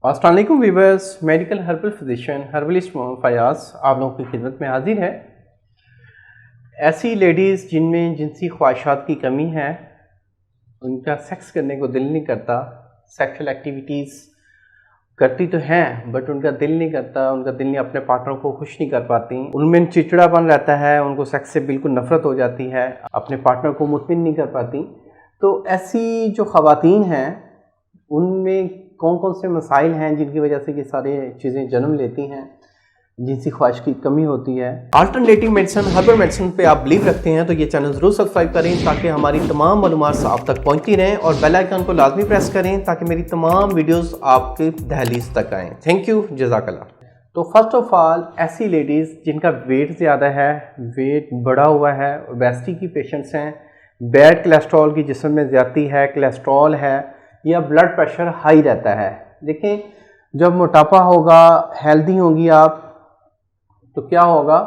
अस्सलाम वालेकुम viewers, medical herbal physician herbalist Mohammad Fayaz आप लोगों की खिदमत में हाजिर है। ऐसी लेडीज़ जिनमें जिनसी ख्वाहिशात की कमी है, उनका सेक्स करने को दिल नहीं करता, सेक्सुअल एक्टिविटीज़ करती तो हैं बट उनका दिल नहीं करता, उनका दिल नहीं, अपने पार्टनर को खुश नहीं कर पाती, उनमें चिड़चिड़ापन रहता है, उनको सेक्स से बिल्कुल नफरत हो जाती है, अपने पार्टनर को मुतमिन नहीं कर पाती। तो ऐसी जो ख़वातीन हैं उनमें कौन कौन से मसाइल हैं जिनकी वजह से ये सारी चीज़ें जन्म लेती हैं, जिनसी ख्वाहिश की कमी होती है। अल्टरनेटिव मेडिसिन, हर्बल मेडिसिन पे आप बिलीव रखते हैं तो ये चैनल ज़रूर सब्सक्राइब करें ताकि हमारी तमाम मालूमात आप तक पहुंचती रहें, और बेल आइकन को लाजमी प्रेस करें ताकि मेरी तमाम वीडियोस आपके दहलीज तक आएँ। थैंक यू, जज़ाकल्लाह। तो फर्स्ट ऑफ ऑल, ऐसी लेडीज़ जिनका वेट ज़्यादा है, वेट बढ़ा हुआ है, ओबेसिटी की पेशेंट्स हैं, बैड कोलेस्ट्रॉल की जिस्म में ज़्यादती है, कोलेस्ट्रॉल है, या ब्लड प्रेशर हाई रहता है। देखें, जब मोटापा होगा, हेल्दी होंगी आप, तो क्या होगा,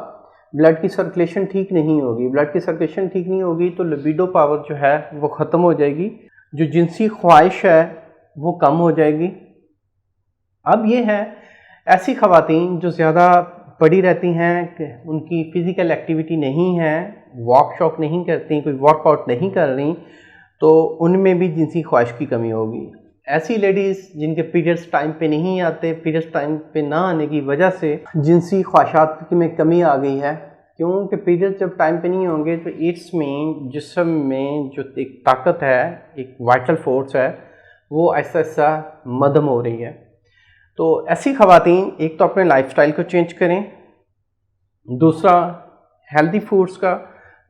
ब्लड की सर्कुलेशन ठीक नहीं होगी। ब्लड की सर्कुलेशन ठीक नहीं होगी तो लिबिडो पावर जो है वो ख़त्म हो जाएगी, जो जिनसी ख्वाहिश है वो कम हो जाएगी। अब ये है ऐसी ख़वातीन जो ज़्यादा पड़ी रहती हैं, उनकी फ़िज़िकल एक्टिविटी नहीं है, वॉक शॉक नहीं करती, कोई वर्कआउट नहीं कर रही, तो उनमें भी जिनसी ख्वाहिश की कमी होगी। ऐसी लेडीज़ जिनके पीरियड्स टाइम पे नहीं आते, पीरियड्स टाइम पे ना आने की वजह से जिनसी ख्वाहिशात में कमी आ गई है, क्योंकि पीरियड्स जब टाइम पे नहीं होंगे तो इट्स में जिस्म में जो एक ताकत है, एक वाइटल फोर्स है, वो ऐसा ऐसा मदम हो रही है। तो ऐसी ख़वातीन एक तो अपने लाइफस्टाइल को चेंज करें, दूसरा हेल्दी फूड्स का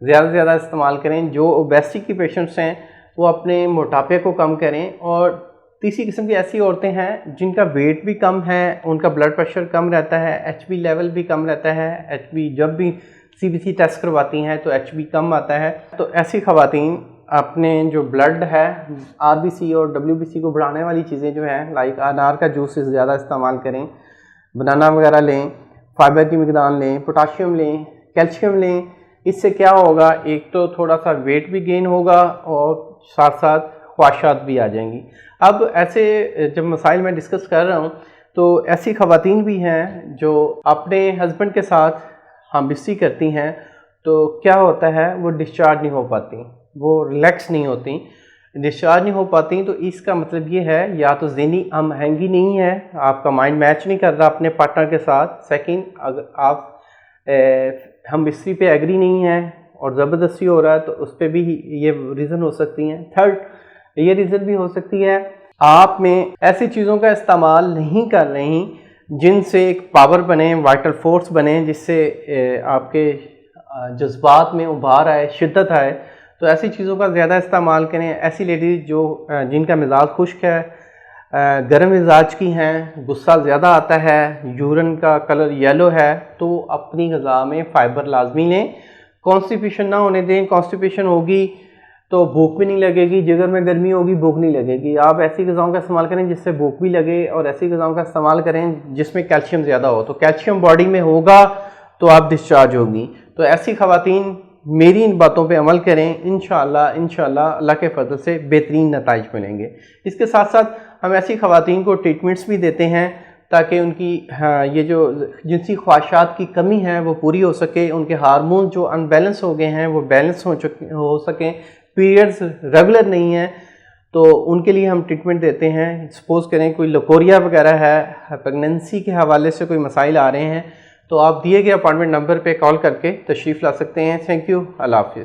ज़्यादा से ज़्यादा इस्तेमाल करें, जो ओबेसिटी की पेशेंट्स हैं वो अपने मोटापे को कम करें, और तीसरी किस्म की ऐसी औरतें हैं जिनका वेट भी कम है, उनका ब्लड प्रेशर कम रहता है, एचबी लेवल भी कम रहता है, एचबी जब भी सीबीसी टेस्ट करवाती हैं तो एचबी कम आता है। तो ऐसी ख़वातीन अपने जो ब्लड है, आरबीसी और डब्ल्यूबीसी को बढ़ाने वाली चीज़ें जो हैं, लाइक अनार का जूस ज़्यादा इस्तेमाल करें, बनाना वगैरह लें, फाइबर की मिकदार लें, पोटाशियम लें, कैल्शियम लें। इससे क्या होगा, एक तो थोड़ा सा वेट भी गेन होगा और साथ साथ ख्वाहिशात भी आ जाएंगी। अब ऐसे जब मसाइल मैं डिस्कस कर रहा हूँ तो ऐसी ख़वातीन भी हैं जो अपने हस्बैंड के साथ हमबिस्ती करती हैं, तो क्या होता है, वो डिस्चार्ज नहीं हो पाती, वो रिलैक्स नहीं होती, डिस्चार्ज नहीं हो पाती। तो इसका मतलब ये है, या तो ज़हनी हमहंगी नहीं है, आपका माइंड मैच नहीं कर रहा अपने पार्टनर के साथ। सेकंड, अगर आप हमबिस्ती पे एग्री नहीं है और ज़बरदस्ती हो रहा है तो उस पर भी ये रीज़न हो सकती हैं। थर्ड, ये रीज़न भी हो सकती है, आप में ऐसी चीज़ों का इस्तेमाल नहीं कर रही जिनसे एक पावर बने, वाइटल फोर्स बने, जिससे आपके जज्बात में उभार आए, शिद्दत आए। तो ऐसी चीज़ों का ज़्यादा इस्तेमाल करें। ऐसी लेडीज़ जो जिनका मिजाज खुश्क है, गर्म मिजाज की हैं, गुस्सा ज़्यादा आता है, यूरिन का कलर येलो है, तो अपनी ग़िज़ा में फ़ाइबर लाजमी लें। कॉन्स्टिपेशन ना होने दें, कॉन्स्टिपेशन होगी तो भूख भी नहीं लगेगी, जिगर में गर्मी होगी, भूख नहीं लगेगी। आप ऐसी ग़िज़ाओं का इस्तेमाल करें जिससे भूख भी लगे, और ऐसी ग़िज़ाओं का इस्तेमाल करें जिसमें कैल्शियम ज़्यादा हो, तो कैल्शियम बॉडी में होगा तो आप डिस्चार्ज होगी। तो ऐसी ख़वातीन मेरी इन बातों पे अमल करें, इंशाअल्लाह अल्लाह के फजल से बेहतरीन नताइज मिलेंगे। इसके साथ साथ हम ऐसी ख़वातीन को ट्रीटमेंट्स भी देते हैं ताकि उनकी ये जो जिनसी ख्वाहिशात की कमी है वो पूरी हो सके, उनके हार्मोन जो अनबैलेंस हो गए हैं वो बैलेंस हो सकें, पीरियड्स रेगुलर नहीं है तो उनके लिए हम ट्रीटमेंट देते हैं। सपोज़ करें कोई लकोरिया वगैरह है, प्रेगनेंसी के हवाले से कोई मसाइल आ रहे हैं, तो आप दिए गए अपॉइंटमेंट नंबर पे कॉल करके तशरीफ़ ला सकते हैं। थैंक यू, अल्लाह हाफ़िज़।